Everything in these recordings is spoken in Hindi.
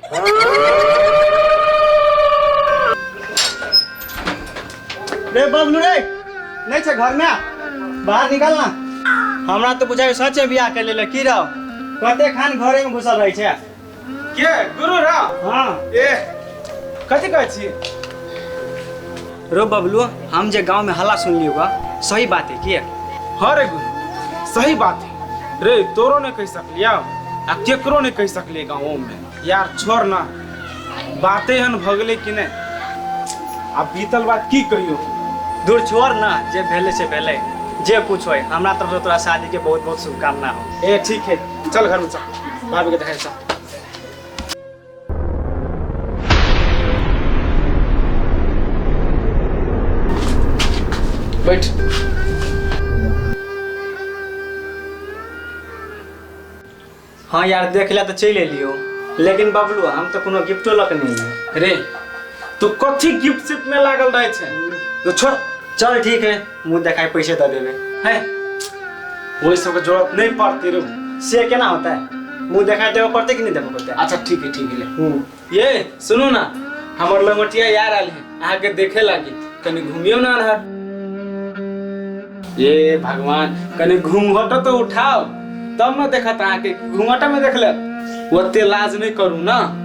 रे बबलू रे नहीं छे घर में बाहर निकल ना। हमरा तो बुझाय सच में बियाह कर ले की रहो कते खान घरे में घुसल रही छे के गुरु रा। हां ए कथि कहै छी? रो बबलू हम जे गांव में हल्ला सुन लियो सही बात है की? हाँ रे गुरु सही बात है रे, तोरो ने कह सकलिया आ केकरो ने कह सकलिए गाँव में। यार छोड़ ना, बातें हन भगले कि नहीं, अब बीतल बात की कहियो। दूर छोड़ ना, जे भेले से भेले, जे कुछ होय हमरा तरफ से तोरा शादी के बहुत बहुत शुभकामना हो। ए ठीक है चल घर में चल, भाभी के देखाई चल। बैठ। हाँ यार देख लिया तो चल लियो, लेकिन बबलू हम तो कोनो गिफ्टो लक नहीं है। रे तू कथी गिफ्ट सिफ्ट में लागल रहे छे, तो छोड़। चल ठीक है मुंह देखाई पैसे दे देवे है वही सब जरूरत नहीं पड़ती रे। से केना होता है, मुंह देखाई देवे पड़ते कि नहीं देवे पड़ते? अच्छा ठीक है ले। ये सुनो ना, हमर लंगोटिया यार आल है, आके देखे लागी, कनी घूमियो ना अनहर। ये भगवान कनी घूंघट तो उठाओ तब ना देखा था आके, घूंघटा में देख ले ओते लाज नहीं करू ना।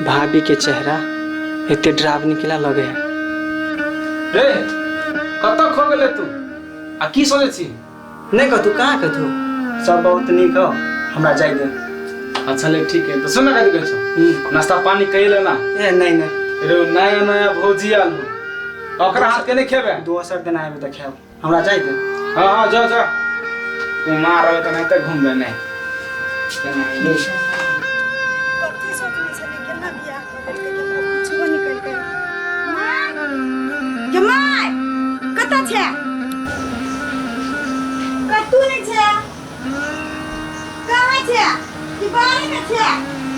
भाभी के चेहरा इतने डरावनी निकला लगे है। रे कत खो गेले तू आ की सोचे छी? नहीं कतू कहाँ कतू सब बहुत निक हो, हमरा जाय दे। अच्छा ले ठीक है, तो सुन ना कथि कहै छौ, नाश्ता पानी कइले ना? ए नहीं नहीं रे नया नया भौजी आल हो, ओकरा हाथ के नहीं खेबे? दोसर दिन आबे त खाओ, हमरा जाय दे। हां हां जा जा, तू मार रहे तो नहीं तो घूमबे नहीं। जमाई कत छे? कतू नहीं छे, कहाँ छे? कि बाहर में छे?